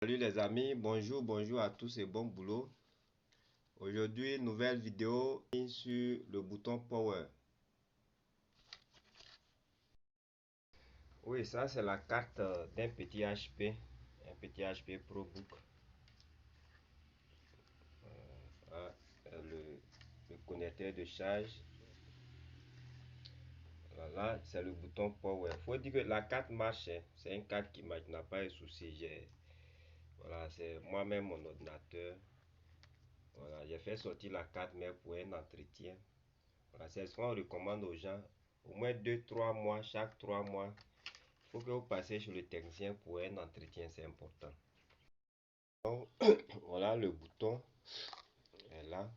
Salut les amis, bonjour à tous et bon boulot. Aujourd'hui, nouvelle vidéo sur le bouton Power. Oui, ça c'est la carte d'un petit HP, un petit HP ProBook. Voilà, le connecteur de charge. Voilà, c'est le bouton Power. Faut dire que la carte marche, hein. C'est une carte qui marche, n'a pas de souci. Voilà, c'est moi-même mon ordinateur. Voilà, j'ai fait sortir la carte mais pour un entretien. Voilà, c'est ce qu'on recommande aux gens. Au moins 2-3 mois, chaque 3 mois, il faut que vous passez chez le technicien pour un entretien, c'est important. Donc, voilà, le bouton est là.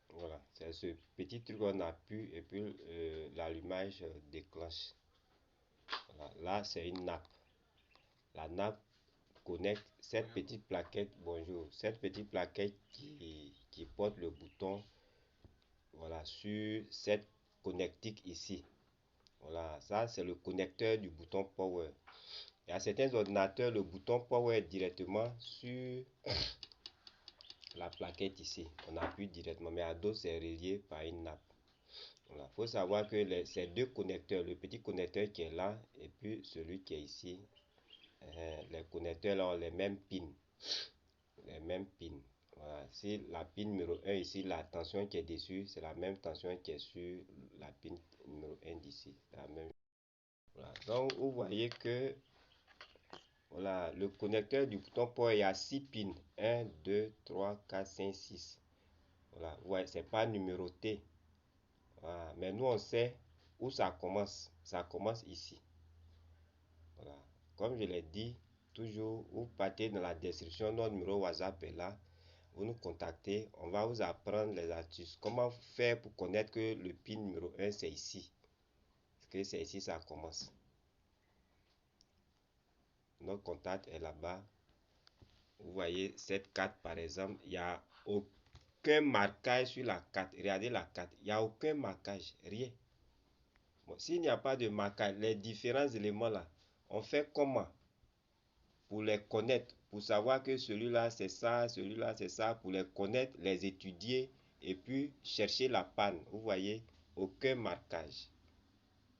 Voilà, c'est ce petit truc qu'on appuie et puis l'allumage déclenche. Voilà, là, c'est une nappe. La nappe connecte cette petite plaquette, bonjour, cette petite plaquette qui porte le bouton, voilà, sur cette connectique ici. Voilà, ça c'est le connecteur du bouton Power. Et à certains ordinateurs, le bouton Power est directement sur la plaquette ici. On appuie directement, mais à d'autres, c'est relié par une nappe. Voilà. Faut savoir que ces deux connecteurs, le petit connecteur qui est là et puis celui qui est ici, les connecteurs là ont les mêmes pins. Les mêmes pins. Voilà. Si la pin numéro 1 ici, la tension qui est dessus, c'est la même tension qui est sur la pin numéro 1 d'ici. La même. Voilà. Donc, vous voyez que voilà, le connecteur du bouton Power, il y a 6 pins. 1, 2, 3, 4, 5, 6. Voilà, ouais, c'est pas numéroté. Voilà. Mais nous, on sait où ça commence. Ça commence ici. Voilà. Comme je l'ai dit, toujours, vous partez dans la description, notre numéro WhatsApp est là. Vous nous contactez, on va vous apprendre les astuces. Comment faire pour connaître que le pin numéro 1, c'est ici. Parce que c'est ici ça commence. Notre contact est là-bas. Vous voyez cette carte par exemple, il n'y a aucun marquage sur la carte. Regardez la carte, il n'y a aucun marquage, rien. Bon, s'il n'y a pas de marquage, les différents éléments là, on fait comment pour les connaître, pour savoir que celui-là c'est ça, celui-là c'est ça, pour les connaître, les étudier et puis chercher la panne. Vous voyez, aucun marquage,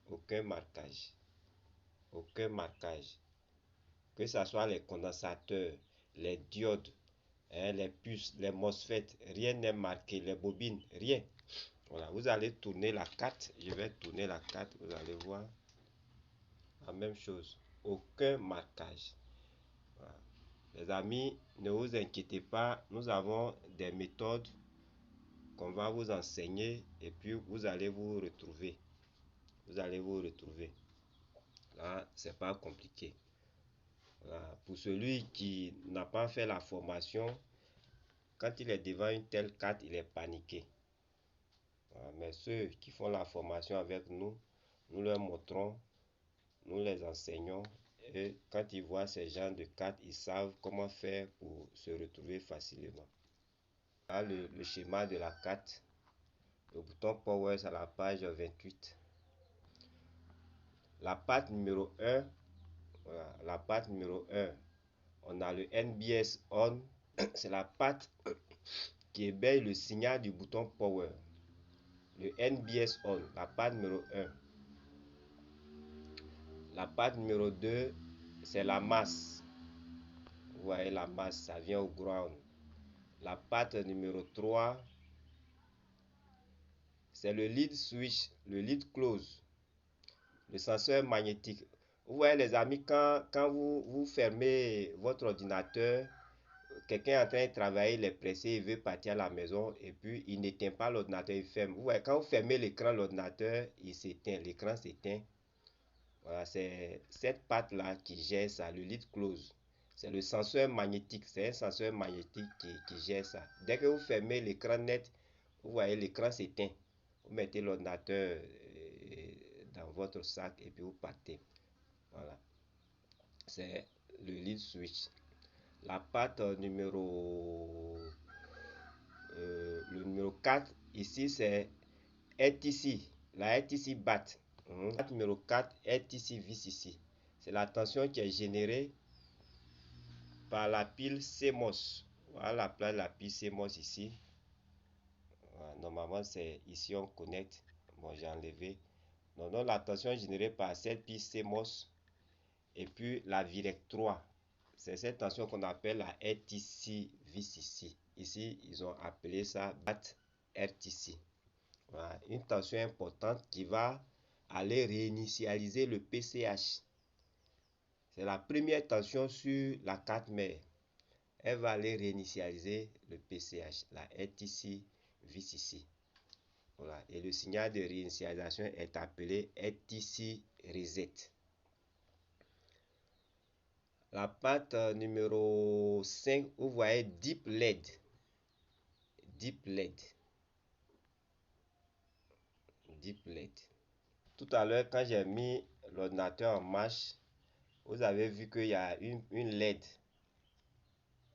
aucun marquage, aucun marquage. Que ce soit les condensateurs, les diodes, les puces, les MOSFET, rien n'est marqué, les bobines, rien. Voilà, vous allez tourner la carte, je vais tourner la carte, vous allez voir la même chose, aucun marquage. Voilà. Les amis, ne vous inquiétez pas, nous avons des méthodes qu'on va vous enseigner et puis vous allez vous retrouver. Vous allez vous retrouver. Là, c'est pas compliqué. Voilà. Pour celui qui n'a pas fait la formation, quand il est devant une telle carte, il est paniqué. Voilà. Mais ceux qui font la formation avec nous, nous leur montrons, nous les enseignons. Et quand ils voient ces genres de cartes, ils savent comment faire pour se retrouver facilement. Là, le schéma de la carte. Le bouton Power à la page 28. La patte numéro 1, voilà, la patte numéro 1, on a le NBS on, c'est la patte qui éveille le signal du bouton Power. Le NBS on, la patte numéro 1. La patte numéro 2, c'est la masse. Vous voyez la masse, ça vient au ground. La patte numéro 3, c'est le lead switch, le lead close, le senseur magnétique. Vous voyez les amis, quand vous fermez votre ordinateur, quelqu'un est en train de travailler, il est pressé, il veut partir à la maison et puis il n'éteint pas l'ordinateur, il ferme. Vous voyez, quand vous fermez l'écran, l'ordinateur, il s'éteint, l'écran s'éteint. Voilà, c'est cette patte-là qui gère ça, le lead close. C'est le senseur magnétique, c'est un senseur magnétique qui gère ça. Dès que vous fermez l'écran net, vous voyez l'écran s'éteint. Vous mettez l'ordinateur dans votre sac et puis vous partez. Voilà. C'est le lead switch. La patte le numéro 4, ici c'est RTC, la RTC BAT. La patte numéro 4, RTC vis ici. C'est la tension qui est générée par la pile CMOS. Voilà la place de la pile CMOS ici. Voilà, normalement c'est ici on connecte. Bon, j'ai enlevé. Donc la tension générée par cette pile CMOS et puis la Virec 3. C'est cette tension qu'on appelle la RTC VCC. Ici, ils ont appelé ça BAT RTC. Voilà, une tension importante qui va aller réinitialiser le PCH. C'est la première tension sur la carte mère. Elle va aller réinitialiser le PCH, la RTC VCC. Voilà. Et le signal de réinitialisation est appelé RTC Reset. La patte numéro 5, vous voyez Deep LED. Deep LED. Deep LED. Tout à l'heure, quand j'ai mis l'ordinateur en marche, vous avez vu qu'il y a une LED.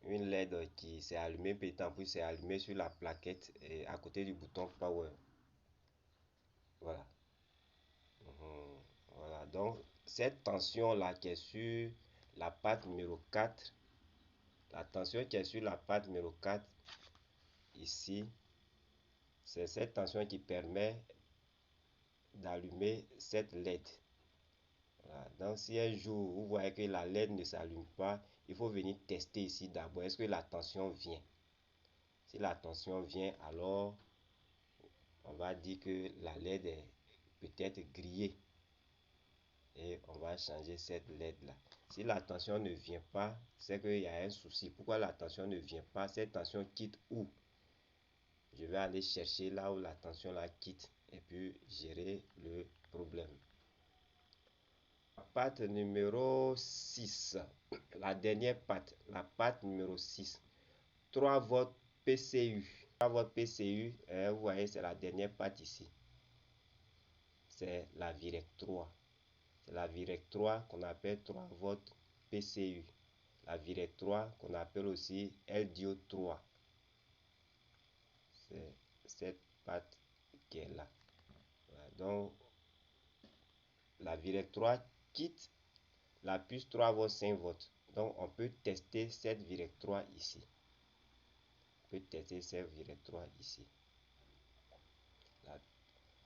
Une LED qui s'est allumée, puis c'est allumé sur la plaquette et à côté du bouton Power. Voilà. Voilà. Donc, cette tension-là qui est sur la patte numéro 4, la tension qui est sur la patte numéro 4, ici, c'est cette tension qui permet d'allumer cette LED. Voilà. Donc si un jour vous voyez que la LED ne s'allume pas, il faut venir tester ici d'abord. Est-ce que la tension vient? Si la tension vient, alors on va dire que la LED est peut-être grillée. Et on va changer cette LED là. Si la tension ne vient pas, c'est qu'il y a un souci. Pourquoi la tension ne vient pas? Cette tension quitte où? Je vais aller chercher là où la tension la quitte et puis gérer le problème. Patte numéro 6, la dernière patte, la patte numéro 6, 3 volts PCU. 3 volts PCU, vous voyez, c'est la dernière patte ici. C'est la Virec 3. C'est la Virec 3 qu'on appelle 3 volts PCU. La Virec 3 qu'on appelle aussi LDO 3. C'est cette patte qui est là. Voilà, donc, la Virec 3 quitte la puce 3 volts 5 volts. Donc on peut tester cette Virec 3 ici. On peut tester cette Virec 3 ici.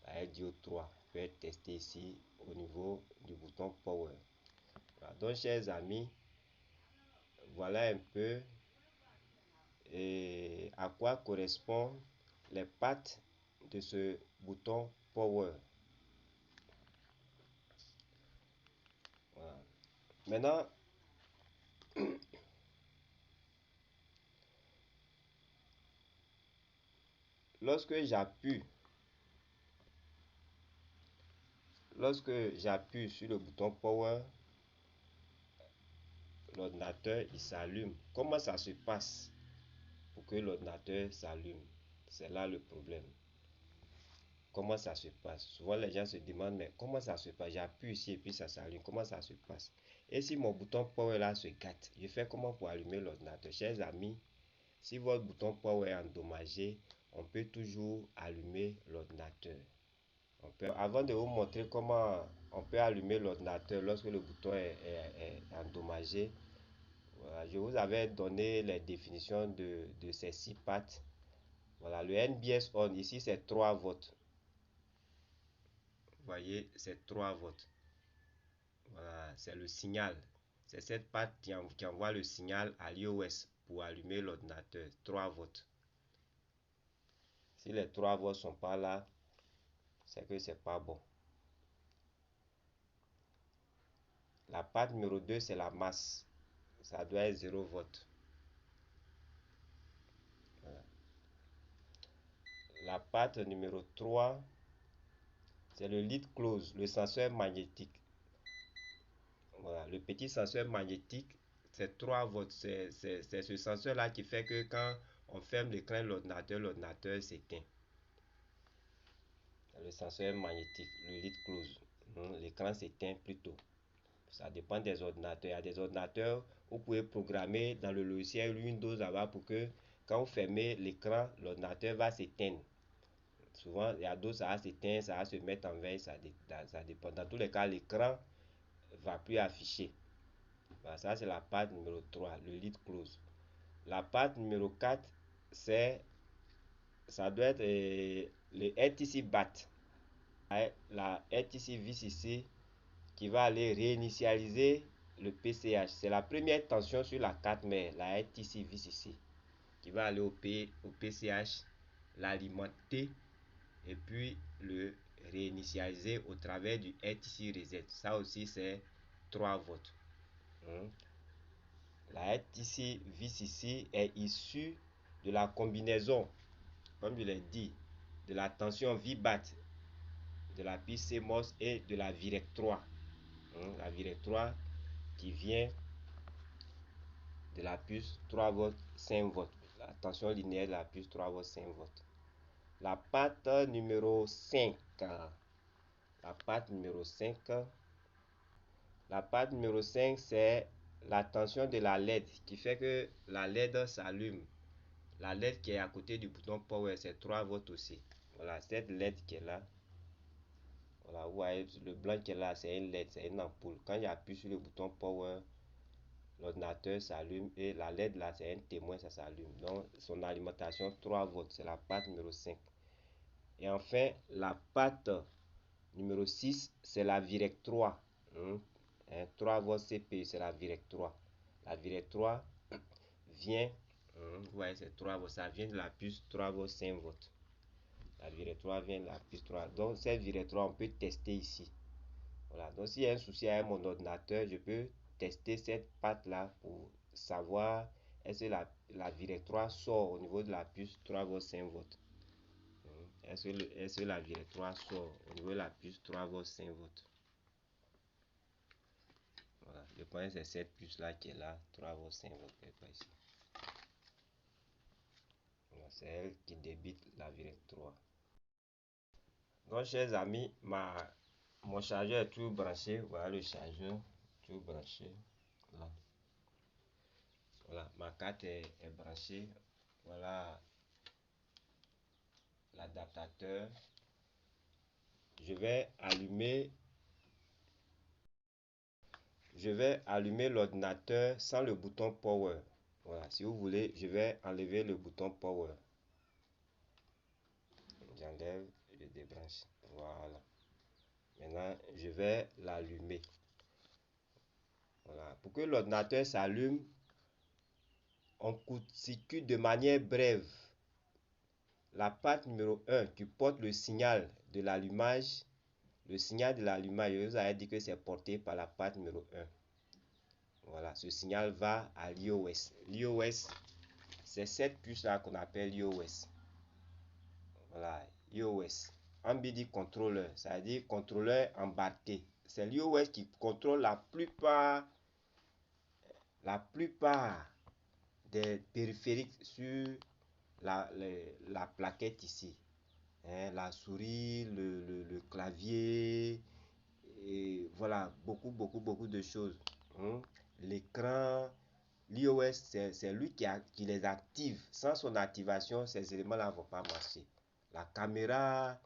La LDO 3 peut être testée ici au niveau du bouton Power. Voilà. Donc chers amis, voilà un peu à quoi correspondent les pattes de ce bouton Power. Voilà. Maintenant, lorsque j'appuie sur le bouton Power, l'ordinateur il s'allume. Comment ça se passe pour que l'ordinateur s'allume? C'est là le problème. Comment ça se passe? Souvent les gens se demandent, mais comment ça se passe? J'appuie ici et puis ça s'allume. Comment ça se passe? Et si mon bouton Power là se gâte, je fais comment pour allumer l'ordinateur? Chers amis, si votre bouton Power est endommagé, on peut toujours allumer l'ordinateur. Avant de vous montrer comment on peut allumer l'ordinateur lorsque le bouton est endommagé, voilà, je vous avais donné les définitions de ces 6 pattes. Voilà, le NBS on ici c'est 3 volts. Vous voyez, c'est 3 volts. Voilà, c'est le signal. C'est cette patte qui envoie le signal à l'iOS pour allumer l'ordinateur. 3 volts. Si les 3 volts sont pas là, c'est que c'est pas bon. La patte numéro 2, c'est la masse. Ça doit être 0 volts. Voilà. La patte numéro 3, c'est le lead close, le senseur magnétique. Voilà, le petit senseur magnétique, c'est 3 volts. C'est ce senseur-là qui fait que quand on ferme l'écran de l'ordinateur s'éteint. Le senseur magnétique, le lead close. L'écran s'éteint plutôt. Ça dépend des ordinateurs. Il y a des ordinateurs où vous pouvez programmer dans le logiciel Windows là-bas pour que quand vous fermez l'écran, l'ordinateur va s'éteindre. Souvent, il y a d'autres, ça va s'éteindre, ça va se mettre en veille, ça dépend. Dans tous les cas, l'écran ne va plus afficher. Voilà, ça c'est la patte numéro 3, le lead close. La patte numéro 4, ça doit être le RTC BAT. La RTC VCC qui va aller réinitialiser le PCH. C'est la première tension sur la 4 mère, la RTC VCC, qui va aller au PCH, l'alimenter et puis le réinitialiser au travers du RTC reset. Ça aussi c'est 3 volts. La RTC VCC est issue de la combinaison, comme je l'ai dit, de la tension VBAT de la piste CMOS et de la Virec 3. La Virec 3 qui vient de la puce 3 volts 5 volts, la tension linéaire de la puce 3 volts 5 volts. La patte numéro 5, la patte numéro 5, c'est la tension de la LED qui fait que la LED s'allume. La LED qui est à côté du bouton power, c'est 3 volts aussi. Voilà, cette LED qui est là. Voilà, vous voyez, le blanc qui est là, c'est une LED, c'est une ampoule. Quand j'appuie sur le bouton power, l'ordinateur s'allume et la LED là, c'est un témoin, ça s'allume. Donc, son alimentation 3 volts, c'est la patte numéro 5. Et enfin, la patte numéro 6, c'est la Virec 3. 3 volts CPU, c'est la Virec 3. La Virec 3 vient, vous voyez, c'est 3 volts, ça vient de la puce 3 volts 5 volts. La Virec 3 vient de la puce 3. Donc, cette Virec 3, on peut tester ici. Voilà, donc s'il y a un souci avec mon ordinateur, je peux tester cette patte là pour savoir est-ce que la Virec 3 sort au niveau de la puce 3 volts 5 volts. Est-ce que la Virec 3 sort au niveau de la puce 3 volts 5 volts. Voilà, je pense que c'est cette puce là qui est là, 3 volts 5 volts, ici. Voilà, c'est elle qui débite la Virec 3. Donc chers amis, mon chargeur est tout branché. Voilà le chargeur, tout branché. Là. Voilà, ma carte est branchée. Voilà l'adaptateur. Je vais allumer l'ordinateur sans le bouton power. Voilà, si vous voulez, je vais enlever le bouton power. J'enlève, je débranche. Voilà. Maintenant, je vais l'allumer. Voilà. Pour que l'ordinateur s'allume, on court-circuite de manière brève la patte numéro 1 qui porte le signal de l'allumage. Le signal de l'allumage, je vous avais dit que c'est porté par la patte numéro 1. Voilà, ce signal va à l'iOS. L'iOS, c'est cette puce-là qu'on appelle l'iOS. Voilà, iOS. Embedded Controller, c'est-à-dire contrôleur embarqué. C'est l'iOS qui contrôle la plupart des périphériques sur la plaquette ici. La souris, le clavier, et voilà, beaucoup de choses. L'écran, l'iOS, c'est lui qui les active. Sans son activation, ces éléments-là ne vont pas marcher. La caméra,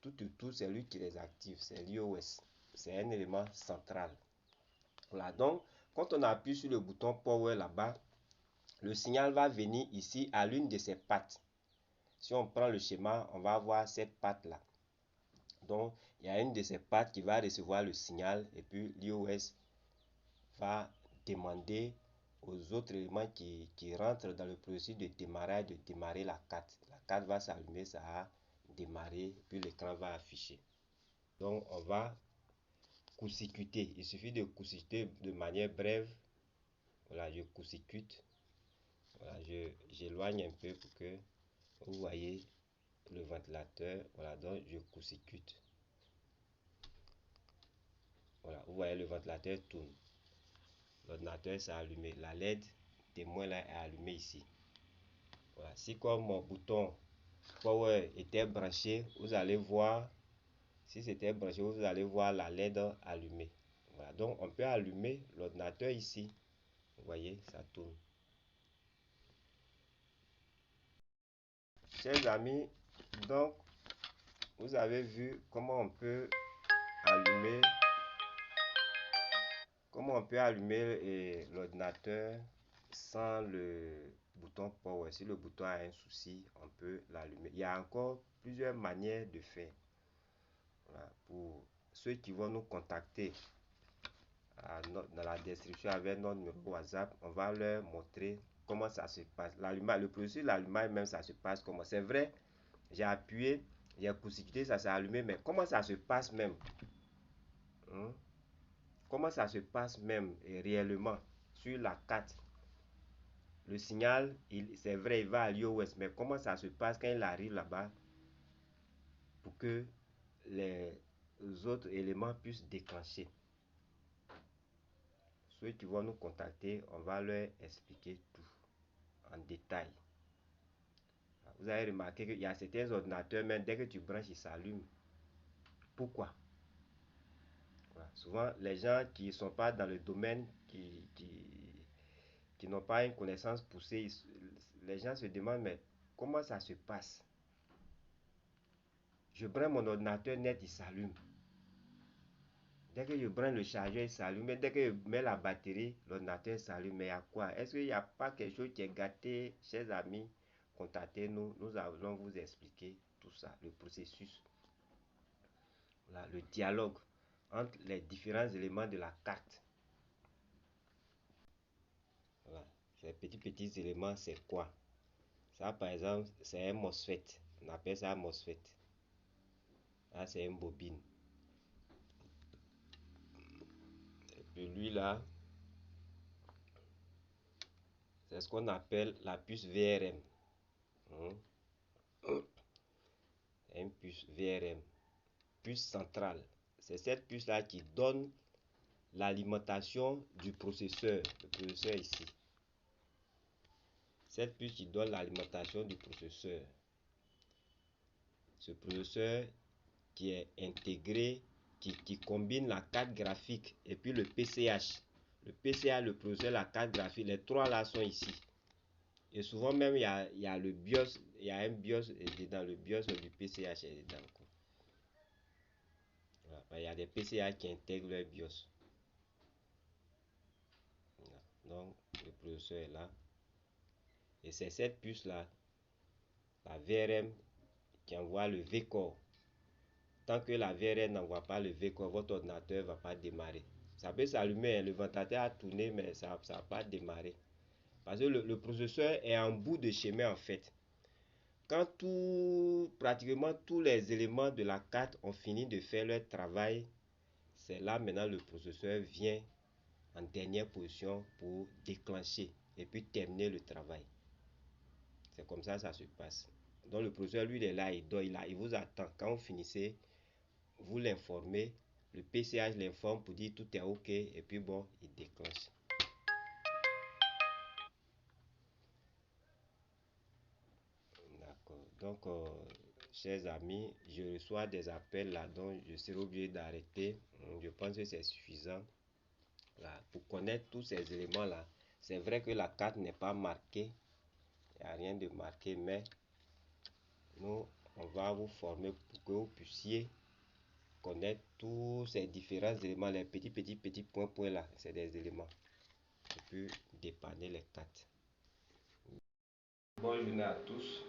tout, c'est lui qui les active. C'est l'iOS. C'est un élément central. Voilà, donc, quand on appuie sur le bouton Power là-bas, le signal va venir ici à l'une de ces pattes. Si on prend le schéma, on va voir cette patte-là. Donc, il y a une de ces pattes qui va recevoir le signal et puis l'iOS va demander aux autres éléments qui rentrent dans le processus de démarrage de démarrer la carte. La carte va s'allumer, ça va démarrer, puis l'écran va afficher. Donc, on va court-circuiter. Il suffit de court-circuiter de manière brève. Voilà, je court-circuite. Voilà, j'éloigne un peu pour que vous voyez le ventilateur. Voilà, donc je court-circuite. Voilà, vous voyez le ventilateur tourne. L'ordinateur s'est allumé. La LED témoin là est allumée ici. Voilà, si comme mon bouton power était branché, vous allez voir, si c'était branché, vous allez voir la LED allumée. Voilà, donc on peut allumer l'ordinateur ici. Vous voyez, ça tourne. Chers amis, donc vous avez vu comment on peut allumer comment on peut allumer l'ordinateur sans le bouton power? Si le bouton a un souci, on peut l'allumer. Il y a encore plusieurs manières de faire. Voilà. Pour ceux qui vont nous contacter dans la description avec notre numéro WhatsApp, on va leur montrer comment ça se passe. L'allumage, le processus de l'allumage même, ça se passe comment? C'est vrai, j'ai appuyé, j'ai court-circuité, ça s'est allumé, mais comment ça se passe même? Comment ça se passe même réellement sur la carte? Le signal, c'est vrai, il va à l'IOS, mais comment ça se passe quand il arrive là-bas pour que les autres éléments puissent déclencher? Ceux qui vont nous contacter, on va leur expliquer tout en détail. Vous avez remarqué qu'il y a certains ordinateurs, même dès que tu branches, ils s'allument. Pourquoi? Voilà. Souvent, les gens qui ne sont pas dans le domaine, qui n'ont pas une connaissance poussée, les gens se demandent, mais comment ça se passe? Je branche mon ordinateur net, il s'allume. Dès que je branche le chargeur, il s'allume. Mais dès que je mets la batterie, l'ordinateur s'allume. Mais il y a quoi? Est-ce qu'il n'y a pas quelque chose qui est gâté? Chers amis, contactez-nous. Nous allons vous expliquer tout ça, le processus. Voilà, le dialogue entre les différents éléments de la carte. Voilà. Ces petits éléments, c'est quoi? Ça, par exemple, c'est un MOSFET. On appelle ça un MOSFET. Là, c'est une bobine. Et puis lui, là, c'est ce qu'on appelle la puce VRM. Une puce VRM. Puce centrale. C'est cette puce-là qui donne l'alimentation du processeur. Le processeur ici. Cette puce qui donne l'alimentation du processeur. Ce processeur qui est intégré, qui combine la carte graphique et puis le PCH. Le PCH, le processeur, la carte graphique, les trois là sont ici. Et souvent même, il y a le BIOS, il y a un BIOS dedans, le BIOS du PCH est dedans. Voilà. Il y a des PCH qui intègrent leur BIOS. Voilà. Donc, le processeur est là. Et c'est cette puce là, la VRM, qui envoie le V-Core. Tant que la VRM n'envoie pas le V-Core, votre ordinateur ne va pas démarrer. Ça peut s'allumer, le ventilateur a tourné, mais ça ne va pas démarrer. Parce que le processeur est en bout de chemin en fait. Quand pratiquement tous les éléments de la carte ont fini de faire leur travail, c'est là maintenant le processeur vient en dernière position pour déclencher et puis terminer le travail. C'est comme ça ça se passe. Donc le processeur, lui, il est là, il dort, il vous attend. Quand vous finissez, vous l'informez, le PCH l'informe pour dire tout est OK et puis bon, il déclenche. D'accord. Donc, chers amis, je reçois des appels là, donc je serai obligé d'arrêter. Je pense que c'est suffisant. Là, pour connaître tous ces éléments là, c'est vrai que la carte n'est pas marquée. Il n'y a rien de marqué, mais nous, on va vous former pour que vous puissiez connaître tous ces différents éléments, les petits points là, c'est des éléments qui peuvent dépanner les cartes. Bonne journée à tous.